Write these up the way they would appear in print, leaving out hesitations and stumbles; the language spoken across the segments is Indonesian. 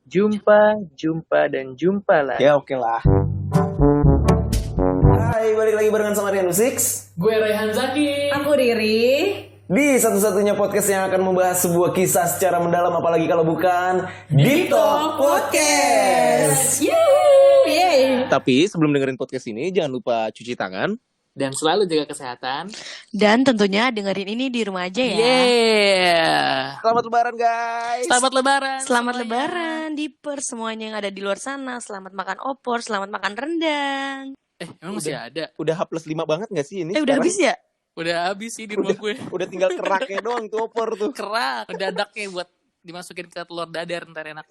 dan jumpa lagi. Ya oke lah. Hai, balik lagi barengan sama Rian Six. Gue Raihan Zaki. Aku Riri. Di satu-satunya podcast yang akan membahas sebuah kisah secara mendalam, apalagi kalau bukan Deep Talk Podcast. Yeay. Tapi sebelum dengerin podcast ini jangan lupa cuci tangan. Dan selalu jaga kesehatan. Dan tentunya dengerin ini di rumah aja ya. Yeah. Selamat lebaran guys. Selamat lebaran. Selamat semuanya. lebaran Diper semuanya yang ada di luar sana. Selamat makan opor, selamat makan rendang. Emang masih ada? Udah H+5 banget gak sih ini? Udah sekarang? habis ya? Udah habis sih di rumah gue. Udah tinggal keraknya doang tuh opor tuh. Kerak. Dadaknya buat dimasukin ke telur dadar ntar enak.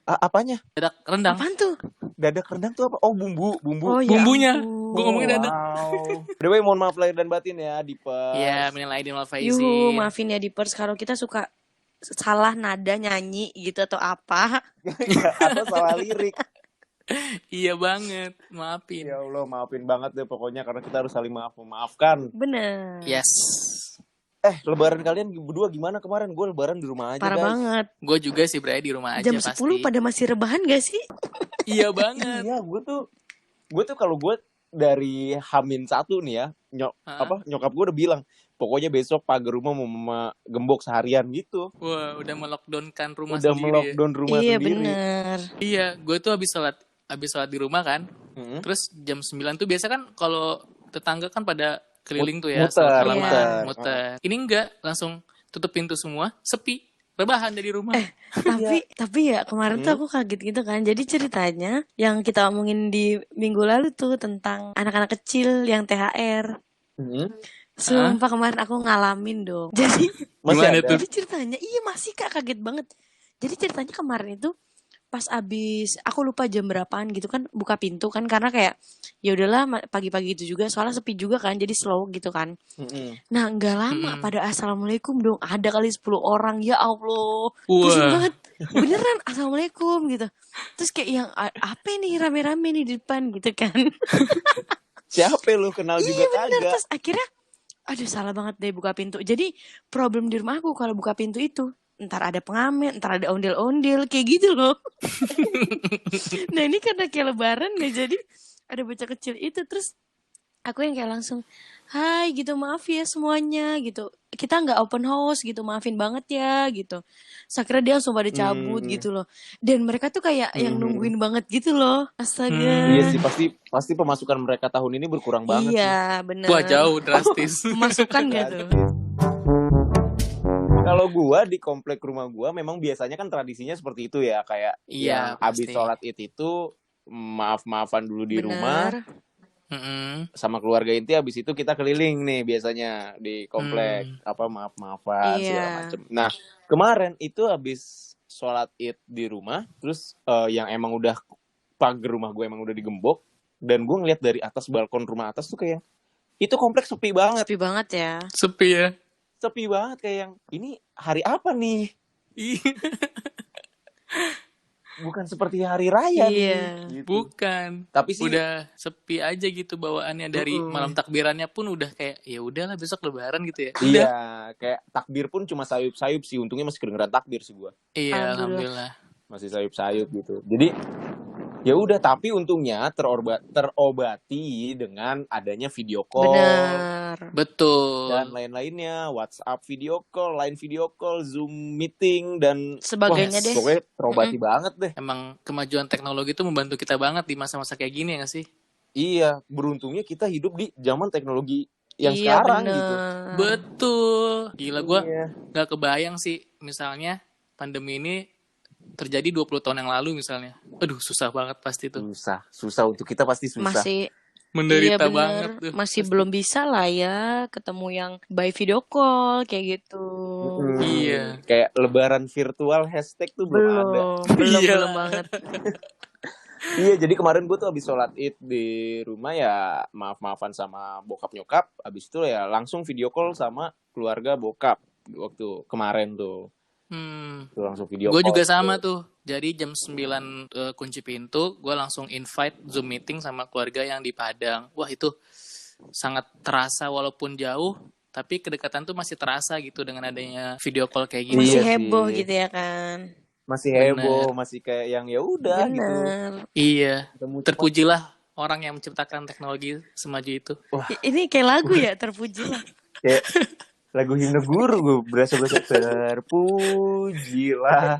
Apanya? Dadak rendang. Apaan tuh? Dadak rendang tuh apa? Oh bumbu. Oh, ya Bumbunya. ampun. Gue ngomongin dadak. Wow. By the way, mohon maaf lahir dan batin ya Dipa. Iya, minal aidin wal faizin. Yuhu, maafin ya Dipers kalau kita suka salah nada nyanyi gitu atau apa. Atau salah lirik. Iya banget. Maafin. Ya Allah, maafin banget deh pokoknya karena kita harus saling memaafkan. Bener. Yes. Lebaran kalian berdua gimana kemarin? Gue lebaran di rumah aja Parah guys. banget. Gue juga sih Bray di rumah aja Jam pasti. 10 pada masih rebahan gak sih? Iya banget. Iya, gue tuh kalau gue dari H-1 nih ya, nyokap gue udah bilang, pokoknya besok pagar rumah mau gembok seharian gitu. Wah, udah melockdownkan rumah Udah sendiri. melockdown rumah Iya sendiri. bener. Iya, gue tuh habis sholat di rumah kan. Terus jam 9 tuh biasa kan kalau tetangga kan pada keliling tuh ya, muter, salaman, iya. muter. Ini enggak, langsung tutup pintu semua, sepi. Rebahan dari rumah. Tapi ya kemarin tuh aku kaget gitu kan. Jadi ceritanya yang kita omongin di minggu lalu tuh tentang anak-anak kecil yang THR. Sumpah kemarin aku ngalamin dong. Jadi Masih Gimana ada? tuh? jadi ceritanya iya masih Kak, kaget banget. Jadi ceritanya kemarin itu pas abis aku lupa jam berapaan gitu kan buka pintu kan karena kayak ya udahlah pagi-pagi itu juga soalnya sepi juga kan jadi slow gitu kan. Nah nggak lama pada assalamualaikum dong ada kali 10 orang ya Allah pusing Wah. banget beneran assalamualaikum gitu. Terus kayak yang apa nih rame-rame nih di depan gitu kan. Siapa lu kenal juga Iya bener. kagak? Terus akhirnya aduh salah banget deh buka pintu. Jadi problem di rumah aku kalau buka pintu itu ntar ada pengamen, ntar ada ondel-ondel kayak gitu loh. Nah ini karena kayak lebaran nih jadi ada bocah kecil itu terus aku yang kayak langsung hai gitu maaf ya semuanya gitu kita nggak open house gitu maafin banget ya gitu. Akhirnya dia langsung pada cabut gitu loh. Dan mereka tuh kayak yang nungguin banget gitu loh. Astaga. Iya sih pasti pemasukan mereka tahun ini berkurang banget sih. Iya bener. Wah, jauh drastis. Masukan gak tuh? Kalau gua di komplek rumah gua memang biasanya kan tradisinya seperti itu ya, kayak Iya, yang habis pasti. sholat Id itu maaf-maafan dulu di rumah Mm-mm. sama keluarga inti, habis itu kita keliling nih biasanya di komplek maaf-maafan Iya. segala macem. Nah, kemarin itu habis sholat Id di rumah, terus yang emang udah pagar rumah gue emang udah digembok dan gue ngeliat dari atas balkon rumah atas tuh kayak itu komplek sepi banget. Sepi banget ya. Sepi ya. Sepi banget kayak yang ini hari apa nih? Iya. Bukan seperti hari raya Iya. nih. Gitu. Bukan. Tapi sih Udah sepi aja gitu bawaannya dari malam takbirannya pun udah kayak ya udahlah besok lebaran gitu ya. iya, kayak takbir pun cuma sayup-sayup sih. Untungnya masih kedengeran takbir sih gua. Iya, alhamdulillah. Masih sayup-sayup gitu. Jadi ya udah, tapi untungnya terobati dengan adanya video call Bener. Betul. dan lain-lainnya, WhatsApp video call, Line video call, Zoom meeting dan Sebagainya deh. Pokoknya terobati banget deh. Emang kemajuan teknologi itu membantu kita banget di masa-masa kayak gini ya gak sih? Iya, beruntungnya kita hidup di zaman teknologi yang Iya sekarang bener. gitu. Betul. Gila gue Iya. gak kebayang sih misalnya pandemi ini terjadi 20 tahun yang lalu misalnya. Aduh susah banget pasti tuh. Susah untuk kita pasti susah. Masih Menderita iya bener. banget tuh. Masih belum bisa lah ya ketemu yang by video call kayak gitu. Iya. Kayak lebaran virtual hashtag tuh belum ada. Belum Iya. belum banget. Iya, jadi kemarin gue tuh habis sholat Id di rumah ya maaf-maafan sama bokap nyokap. Habis itu ya langsung video call sama keluarga bokap waktu kemarin tuh. Tuh langsung video Gue call. juga sama tuh. Jadi jam 9 kunci pintu, gue langsung invite Zoom meeting sama keluarga yang di Padang. Wah itu sangat terasa walaupun jauh, tapi kedekatan tuh masih terasa gitu dengan adanya video call kayak gini. Masih Iya heboh sih. gitu ya kan. masih Bener. heboh, masih kayak yang ya udah gitu. Bener. Iya. Ketemu cepat. Terpujilah orang yang menciptakan teknologi semaju itu. Ini kayak lagu ya, terpuji lah. Kayak lagu himne guru gue berasa terpujilah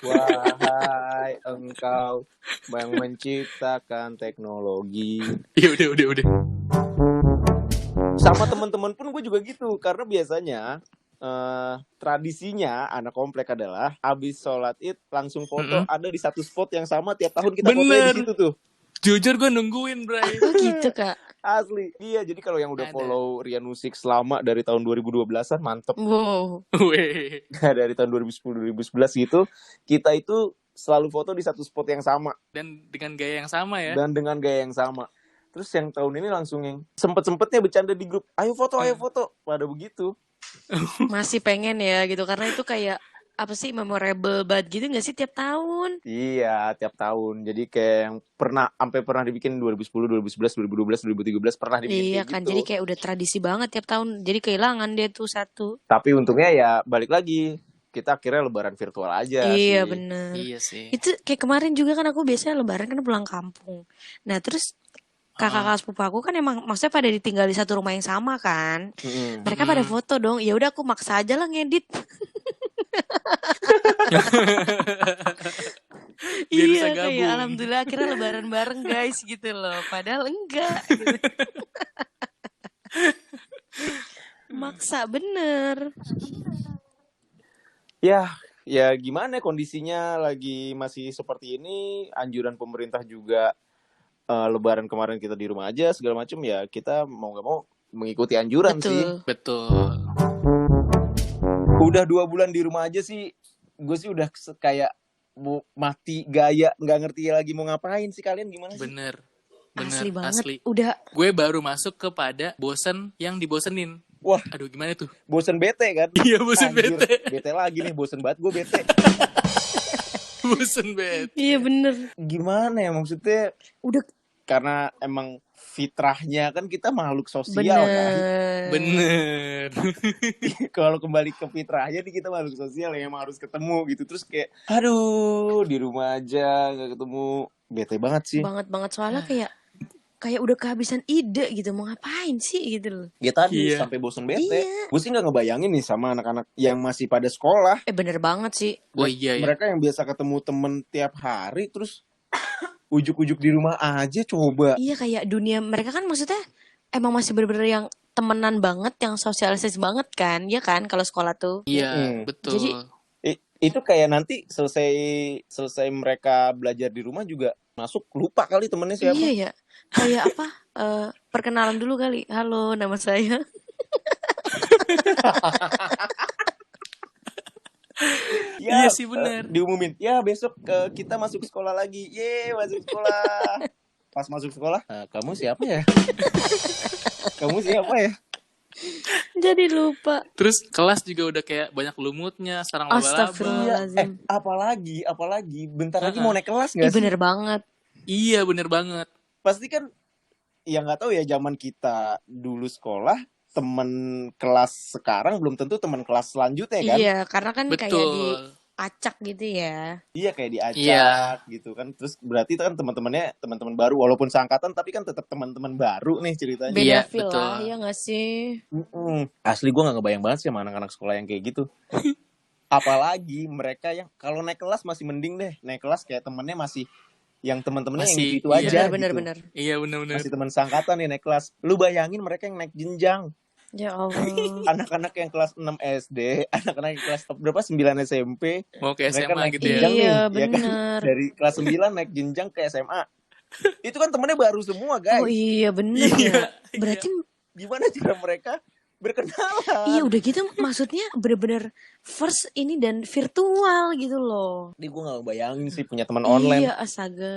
wahai engkau yang menciptakan teknologi. Ya udah. Sama teman-teman pun gue juga gitu, karena biasanya tradisinya anak komplek adalah habis sholat id langsung foto ada di satu spot yang sama tiap tahun kita fotonya di situ tuh. Jujur gue nungguin, Bray. Oh gitu, Kak. Asli. Iya, jadi kalau yang udah Ada. follow Rian Musik selama dari tahun 2012-an mantep. Wow. Weh. Dari tahun 2010-2011 gitu, kita itu selalu foto di satu spot yang sama Dan dengan gaya yang sama ya. dan dengan gaya yang sama. Terus yang tahun ini langsung yang sempet-sempetnya bercanda di grup, ayo foto. Pada begitu. Masih pengen ya gitu, karena itu kayak apa sih, memorable banget gitu gak sih tiap tahun? Iya, tiap tahun. Jadi kayak yang pernah dibikin 2010, 2011, 2012, 2013 pernah dibikin Iya kayak kan, gitu. jadi kayak udah tradisi banget tiap tahun. Jadi kehilangan dia tuh satu. Tapi untungnya ya balik lagi, kita akhirnya lebaran virtual aja Iya sih. bener. Iya sih. Itu kayak kemarin juga kan aku biasanya lebaran kan pulang kampung. Nah terus kakak-kakak sepupu aku kan emang maksudnya pada ditinggal di satu rumah yang sama kan. Mm-mm. Mereka pada foto dong. Ya udah aku maksa aja lah ngedit. Biar bisa Iya gabung. kayak alhamdulillah akhirnya lebaran bareng guys gitu loh. Padahal enggak. Gitu. Maksa bener. Ya gimana kondisinya lagi masih seperti ini, anjuran pemerintah juga lebaran kemarin kita di rumah aja segala macam, ya kita mau nggak mau mengikuti anjuran sih. Betul. Betul. Udah 2 bulan di rumah aja sih, gue sih udah kayak mati gaya, nggak ngerti lagi mau ngapain sih. Kalian gimana sih? Bener. Asli banget. Asli. Udah Gue baru masuk kepada bosen yang dibosenin. Wah, Aduh gimana tuh? bosen bete kan? Iya bosen Anjir, bete. bete lagi nih, bosen banget gue bete. Bosen bete. iya bener. Gimana ya maksudnya? Udah Karena emang fitrahnya kan kita makhluk sosial kan. bener. Bener. Kalau kembali ke fitrahnya nih, kita makhluk sosial yang emang harus ketemu gitu. Terus kayak aduh, di rumah aja nggak ketemu, bete banget sih. Banget soalnya kayak udah kehabisan ide gitu, mau ngapain sih gitu loh. Ya tadi Iya. sampai bosen bete. Iya. Gue sih nggak ngebayangin nih sama anak-anak yang masih pada sekolah. Bener banget sih. Oh iya ya. Mereka yang biasa ketemu temen tiap hari, terus ujuk-ujuk di rumah aja coba. Iya kayak dunia mereka kan maksudnya emang masih bener-bener yang temenan banget, yang sosialisasi banget kan, ya kan kalau sekolah tuh. Iya, betul. Jadi Itu kayak nanti selesai mereka belajar di rumah juga masuk lupa kali temennya siapa. iya ya, kayak apa? Perkenalan dulu kali. Halo, nama saya. Iya sih, bener. Diumumin, ya besok kita masuk sekolah lagi. Masuk sekolah. Pas masuk sekolah, kamu siapa ya? Kamu siapa ya? Jadi lupa. Terus kelas juga udah kayak banyak lumutnya, sarang laba-laba. Astagfirullahaladzim. Apalagi bentar lagi Uh-uh. mau naik kelas Ih, nggak sih? bener banget. Iya, bener banget. Pasti kan, ya nggak tahu ya, zaman kita dulu sekolah, teman kelas sekarang belum tentu teman kelas selanjutnya kan? Iya, karena kan kayak Betul. diacak gitu ya. Iya, kayak diacak Iya. gitu kan. Terus berarti itu kan teman-teman baru, walaupun seangkatan tapi kan tetap teman-teman baru nih ceritanya. Beda Iya, feel betul. lah, ya gak sih? Asli gue nggak ngebayang banget sih sama anak-anak sekolah yang kayak gitu. Apalagi mereka yang kalau naik kelas masih mending deh, naik kelas kayak temennya masih yang teman-temannya yang Masih, itu iya. aja Bener. gitu. Iya, bener-bener. Masih teman seangkatan nih naik kelas. Lu bayangin mereka yang naik jenjang. Ya Allah. Anak-anak yang kelas 6 SD, anak-anak yang kelas berapa 9 SMP, Mau ke mereka SMA naik gitu ya. jenjang nih, Iya, ya kan? bener. Dari kelas 9 naik jenjang ke SMA. Itu kan temennya baru semua, guys. Oh iya bener Iya, ya. Berarti Gimana cara mereka berkenalan? iya udah gitu maksudnya bener-bener first ini dan virtual gitu loh. Ini gue gak bayangin sih punya teman online. Iya astaga.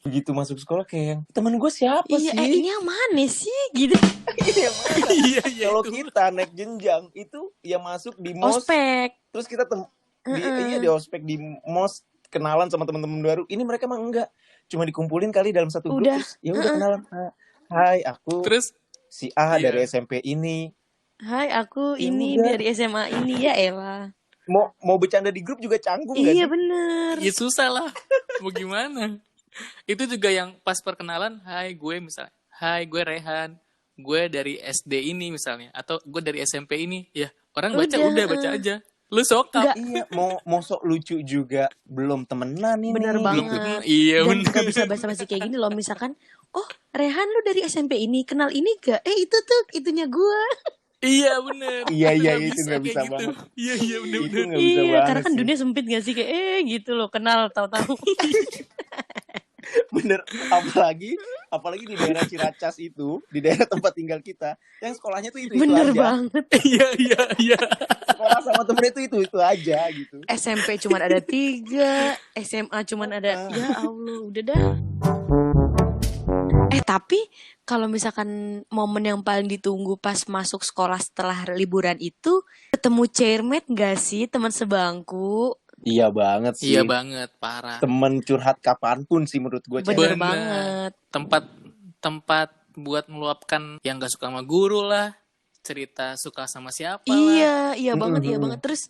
Begitu masuk sekolah kayak, temen gue siapa Iya sih? ini yang mana sih gitu. Ini yang mana? Iya, iya. Kalau itu. kita naik jenjang itu yang masuk di mos, Ospek. terus kita di ospek di mos, kenalan sama teman-teman baru. Ini mereka mah enggak, cuma dikumpulin kali dalam satu grup. Udah. Terus, ya udah kenalan. Hai, aku Terus si A Iya. dari SMP ini. Hai aku Ya ini udah. dari SMA ini ya Ella. mau bercanda di grup juga canggung gak Iya sih? bener. Ya susah lah. Mau gimana? Itu juga yang pas perkenalan, hai gue Rehan, gue dari SD ini misalnya, atau gue dari SMP ini, ya orang baca Udah, udah baca aja. Lu sokap. Nggak. Iya, mau sok lucu juga belum temenan ini. Bener Belum banget. kenal. Iya Dan bener. gak bisa basa-basi kayak gini loh. Misalkan, oh Rehan lu dari SMP ini, kenal ini gak? Itu tuh, itunya gue. Iya bener. Iya, Nggak itu nggak kayak bisa gitu. banget. Iya Itu bener-bener. nggak bisa Iya, banget karena kan sih. dunia sempit gak sih? Kayak gitu loh, kenal tahu-tahu. Bener, apalagi di daerah Ciracas itu, di daerah tempat tinggal kita, yang sekolahnya tuh itu Bener aja. banget. Iya. Sekolah sama temennya tuh itu aja gitu. SMP cuman ada 3, SMA cuman ada, ya Allah, udah dah. Tapi kalau misalkan momen yang paling ditunggu pas masuk sekolah setelah liburan itu, ketemu chairmate gak sih, teman sebangku? Iya banget sih. Iya banget, parah. Temen curhat kapanpun sih menurut gue. Bener Bener. banget. Tempat buat meluapkan yang gak suka sama guru lah, cerita suka sama siapa lah, Iya banget, iya banget. Terus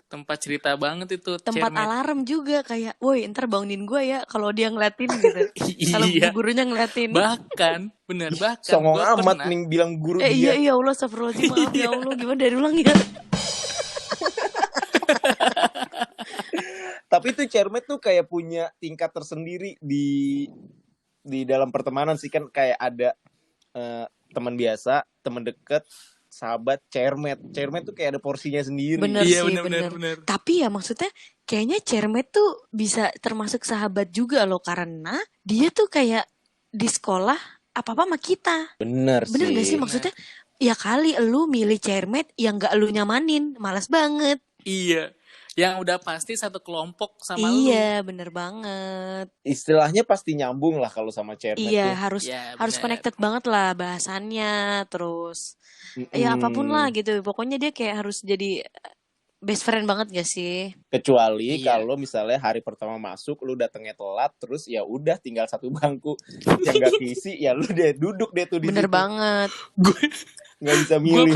tempat cerita banget itu. tempat chairmate. alarm juga kayak, woi ntar bangunin gue ya kalau dia ngeliatin gitu. Kalau Iya. gurunya ngeliatin. Bahkan Songong gua amat pernah- nih bilang guru Iya dia. Allah, astagfirullahaladzim, maaf ya Allah, gimana dari ulang ya? Tapi tuh chairmate tuh kayak punya tingkat tersendiri di dalam pertemanan sih, kan kayak ada teman biasa, teman deket, sahabat, chairmate. Chairmate tuh kayak ada porsinya sendiri. Bener Iya sih, bener. bener. Tapi ya maksudnya kayaknya chairmate tuh bisa termasuk sahabat juga loh, karena dia tuh kayak di sekolah apa-apa sama kita. Bener Bener gak sih? Bener. Maksudnya ya kali lu milih chairmate yang gak lu nyamanin, malas banget. Iya. Yang udah pasti satu kelompok sama lu. Iya, bener banget. Istilahnya pasti nyambung lah kalau sama chairmate Iya, tuh. harus Ya, harus bener. connected banget lah bahasannya, terus ya Mm-mm. apapun lah gitu. Pokoknya dia kayak harus jadi best friend banget gak sih? Kecuali Iya. kalau misalnya hari pertama masuk lu datangnya telat, terus ya udah tinggal satu bangku yang gak keisi, ya lu duduk deh tuh di Bener situ. banget. Gue Nggak bisa gue milih.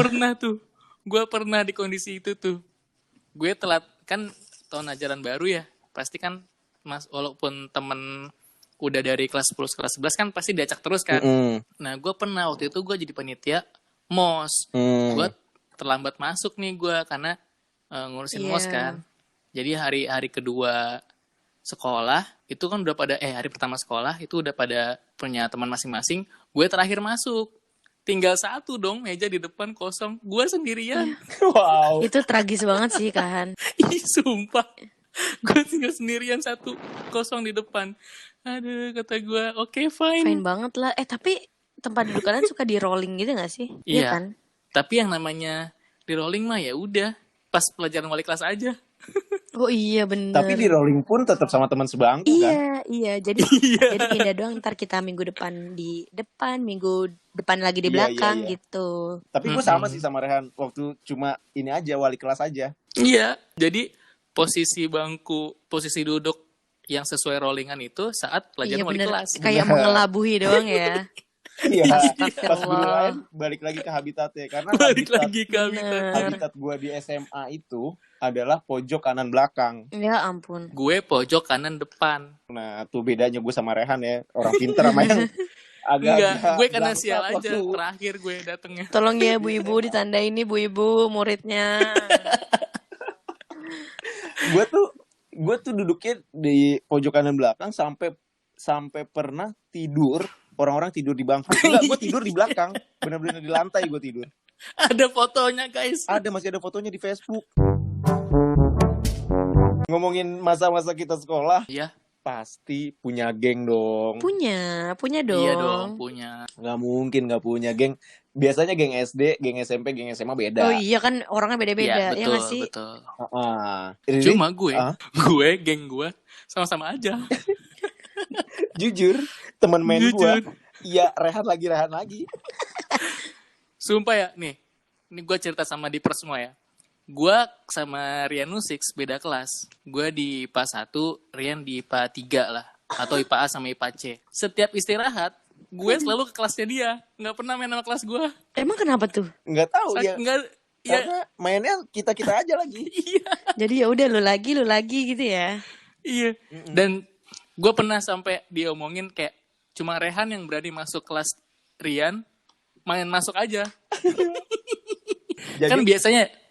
pernah di kondisi itu tuh. Gue telat kan tahun ajaran baru ya. Pasti kan walaupun temen udah dari kelas 10 ke kelas 11 kan pasti diacak terus kan. Mm-mm. Nah, gue pernah waktu itu gue jadi panitia MOS. Gue terlambat masuk nih gue karena ngurusin Iya. MOS kan. Jadi hari kedua sekolah itu kan udah pada hari pertama sekolah itu udah pada punya teman masing-masing. Gue terakhir masuk. Tinggal satu dong meja di depan kosong. Gue sendirian. Wow. Itu tragis banget sih kan. Ih, sumpah. Gue tinggal sendirian satu kosong di depan. Aduh, kata gue, oke, Fine fine. banget lah. Tapi tempat duduk kalian suka di rolling gitu gak sih? Iya. kan? Tapi yang namanya di rolling mah ya udah pas pelajaran wali kelas aja. Oh iya bener. Tapi di rolling pun tetap sama teman sebangku kan. Iya. Jadi jadi pindah doang. Ntar kita minggu depan di depan, minggu depan lagi di Iya, belakang iya. gitu. Tapi gue sama sih sama Rehan. Waktu cuma ini aja, wali kelas aja. Iya. Jadi posisi duduk yang sesuai rollingan itu saat pelajaran Iya wali bener. kelas. Kayak mengelabuhi doang ya. Iya. Pas Astagfirullah. guru lain balik lagi ke habitatnya. Karena Balik lagi ke habitat. habitat gue di SMA itu adalah pojok kanan belakang. Ya ampun. Gue pojok kanan depan. Nah, tuh bedanya gue sama Rehan ya. Orang pinter sama yang agak Enggak, gue kena bangsat sial aja. waktu. Terakhir gue datengnya. Tolong ya Bu Ibu ditandain nih Bu Ibu muridnya. Gue tuh duduknya di pojok kanan belakang sampai pernah tidur, orang-orang tidur di bangku. Enggak, gue tidur di belakang. Bener-bener di lantai gue tidur. Ada fotonya, guys. Masih ada fotonya di Facebook. Ngomongin masa-masa kita sekolah, Iya. pasti punya geng dong. Punya dong. Iya dong, punya. Nggak mungkin nggak punya geng. Biasanya geng SD, geng SMP, geng SMA beda. Oh iya kan orangnya beda-beda. Iya, Ya betul, nggak sih? betul. Jadi, Cuma gue, Ah? geng gue sama-sama aja. jujur, temen main gue, Jujur. ya rehat lagi. Sumpah ya, nih gue cerita sama Diper semua ya. Gue sama Rian Nusix beda kelas. Gue di IPA 1, Rian di IPA 3 lah. Atau IPA A sama IPA C. Setiap istirahat, gue selalu ke kelasnya dia. Nggak pernah main sama kelas gue. Emang kenapa tuh? Nggak tahu ya. Iya. Karena mainnya kita-kita aja lagi. Iya. Jadi ya udah lu lagi gitu ya. Iya. Dan gue pernah sampai diomongin kayak cuma Rehan yang berani masuk kelas Rian, main masuk aja. Jadi Kan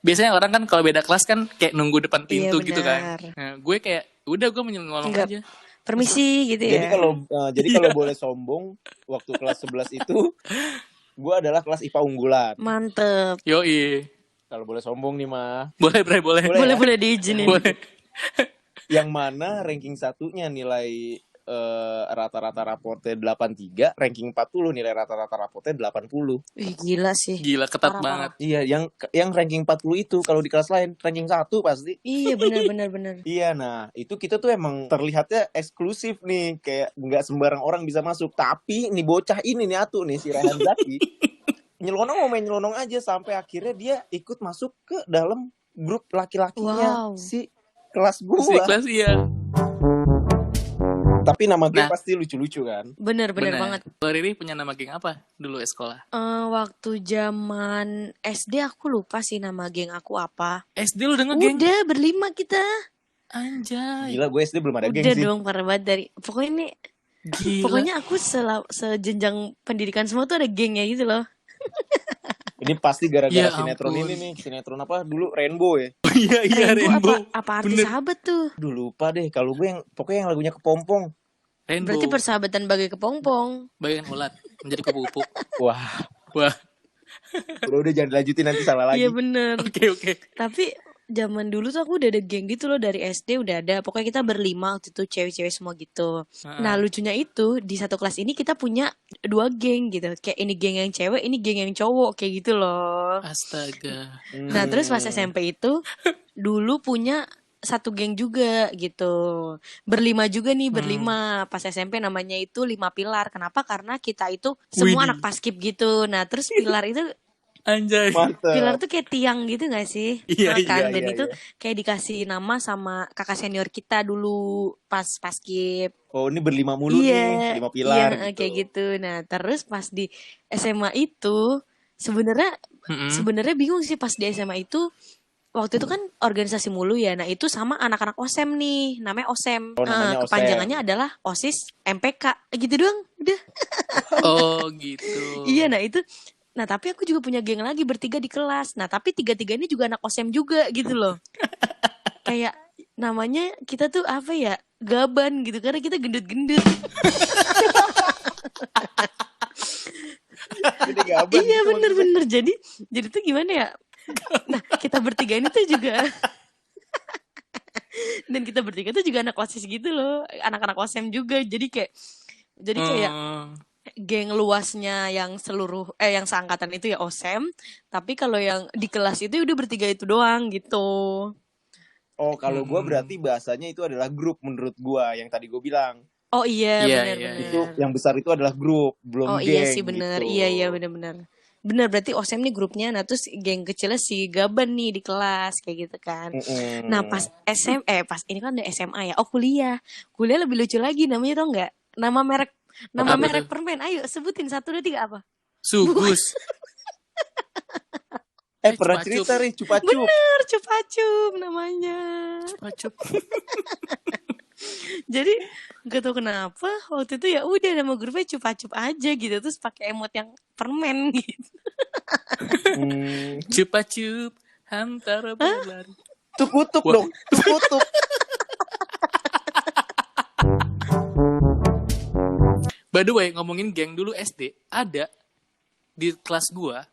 biasanya orang kan kalau beda kelas kan kayak nunggu depan pintu Iya, gitu benar. kan. Nah, gue kayak udah gue menyolong Enggak. aja. Permisi gitu ya. jadi kalau boleh sombong, waktu kelas 11 itu gue adalah kelas IPA unggulan. Mantep. Yoi. Kalau boleh sombong nih mah. Boleh. Boleh. Boleh diizinin. Boleh. Yang mana ranking satunya nilai rata-rata raportnya 83, ranking 40 nilai rata-rata raportnya 80. Ih, gila sih. Gila ketat Parah, banget. Iya, yang ranking 40 itu kalau di kelas lain ranking 1 pasti. Iya benar. Iya, nah itu kita tuh emang terlihatnya eksklusif nih, kayak nggak sembarang orang bisa masuk. Tapi nih bocah ini nih Atu nih si Rehan Zaki nyelonong mau main nyelonong aja sampai akhirnya dia ikut masuk ke dalam grup laki-lakinya Wow. si kelas Si gua. kelas iya. Tapi nama gue Nah. pasti lucu-lucu kan. Bener banget. Kalau Riri punya nama geng apa dulu sekolah? Waktu zaman SD aku lupa sih nama geng aku apa. SD lu udah ngegeng? Udah berlima kita. Anjay. Gila gue SD belum ada geng Udah sih. dong parah banget dari. Pokoknya ini Gila. pokoknya aku sejenjang pendidikan semua tuh ada gengnya gitu loh. Ini pasti gara-gara Ya sinetron ampun. ini nih. Sinetron apa dulu Rainbow ya. Iya Rainbow. Apa arti Bener. sahabat tuh? Duh lupa deh. Kalau gue yang pokoknya yang lagunya Kepompong. Rainbow. Berarti persahabatan bagai kepompong. Bagian ulat menjadi kupu-kupu. Wah, Wah. udah jangan dilanjutin nanti salah lagi. Iya bener. Oke. Tapi zaman dulu tuh aku udah ada geng gitu loh, dari SD udah ada. Pokoknya kita berlima waktu itu, cewek-cewek semua gitu. Nah lucunya itu di satu kelas ini kita punya 2 geng gitu. Kayak ini geng yang cewek, ini geng yang cowok kayak gitu loh. Astaga. Nah terus pas SMP itu dulu punya satu geng juga gitu. Berlima juga nih, berlima. Pas SMP namanya itu 5 Pilar. Kenapa? Karena kita itu semua Widih. anak paskib gitu. Nah terus pilar itu, Anjay. Mantep. pilar tuh kayak tiang gitu gak sih? Iya, Nah, kan? iya, Dan iya, itu iya. kayak dikasih nama sama kakak senior kita dulu pas paskib. Oh ini berlima mulu nih. 5 pilar Iya, gitu. kayak gitu. Nah, terus pas di SMA itu sebenarnya Mm-mm. sebenarnya bingung sih pas di SMA itu. Waktu itu kan organisasi mulu ya. Nah, itu sama anak-anak OSEM nih, namanya OSEM. Oh, namanya OSEM. Kepanjangannya adalah OSIS MPK. Gitu doang, udah. Oh gitu. Iya, nah itu. Nah, tapi aku juga punya geng lagi bertiga di kelas. Nah, tapi tiga-tiga ini juga anak OSEM juga gitu loh. Kayak namanya kita tuh apa ya? Gaban gitu karena kita gendut-gendut. Jadi gaban Iya gitu bener-bener. Jadi tuh gimana ya? Nah, kita bertiga ini tuh juga dan kita bertiga tuh juga anak OSIS gitu loh, anak-anak OSEM juga. Jadi kayak Oh. geng luasnya yang yang seangkatan itu ya OSEM, tapi kalau yang di kelas itu udah bertiga itu doang gitu. Oh kalau gue berarti bahasanya itu adalah grup menurut gue. Yang tadi gue bilang. Oh iya, Iya, benar-benar. Itu yang besar itu adalah grup. Belum Oh geng iya sih benar. gitu. Iya benar-benar. Benar, berarti OSEM nih grupnya. Nah, terus geng kecilnya si Gaban nih di kelas kayak gitu kan. Mm-mm. Nah, pas pas ini kan udah SMA ya. Oh, kuliah. Kuliah lebih lucu lagi, namanya tau enggak? Nama Apa merek tuh? permen. Ayo sebutin 1 2 3 apa? Sugus. Pernah Cupa-cup. cerita nih Cupa-cup. Bener, Cupacum namanya. Cup. Jadi gak tau kenapa waktu itu ya udah nama grupnya Cupacup aja gitu, terus pakai emot yang permen gitu. Hmm. Cupa-cup. Antara berlari. Tuk-tuk Wah. dong. Tuk-tuk. By the way, ngomongin geng dulu SD, ada di kelas gua.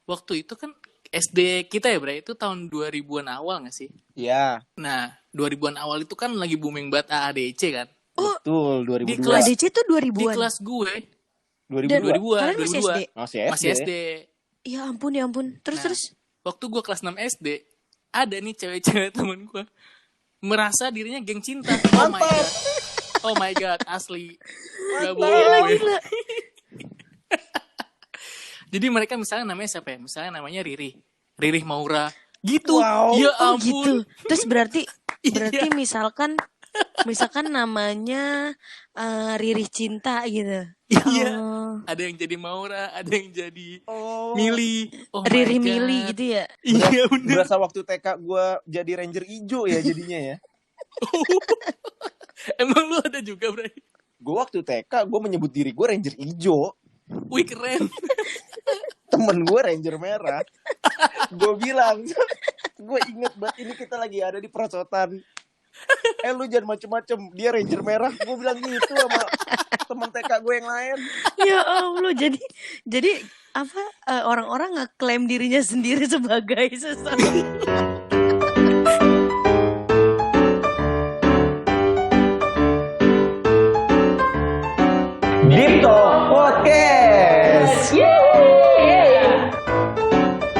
Waktu itu kan SD kita ya, Bray, itu tahun 2000-an awal gak sih? Ya, Nah, 2000-an awal itu kan lagi booming banget AADC kan. betul. 2002. Di kelas- ADC tuh Di 2000-an. kelas gue, 2002. 2002, Kalian masih 2002. SD? Masih SD. Masih SD. Ya ampun, ya ampun. Terus Nah, terus. Waktu gue kelas 6 SD, ada nih cewek-cewek temen gue merasa dirinya geng cinta. Oh my god. Oh my god, asli. Gak bohong Gila, gue. gila. Jadi mereka misalnya namanya siapa ya? Misalnya namanya Riri Maura. Gitu. Wow. Ya Oh ampun. gitu. Terus berarti Iya. misalkan namanya Riri Cinta gitu. Iya. Oh. Ada yang jadi Maura, ada yang jadi Oh. Mili. Oh my Riri God. Mili gitu ya. Iya bener. Berasa waktu TK gue jadi ranger hijau ya jadinya ya. Emang lu ada juga, Bray? Gue waktu TK gue menyebut diri gue ranger hijau. Wih keren. Temen gue ranger merah. Gue bilang, gue inget banget ini kita lagi ada di perosotan. Lu jangan macem-macem, dia ranger merah. Gue bilang gitu sama temen TK gue yang lain. Ya Allah, jadi apa orang-orang ngeklaim dirinya sendiri sebagai sesuatu. Deep Talk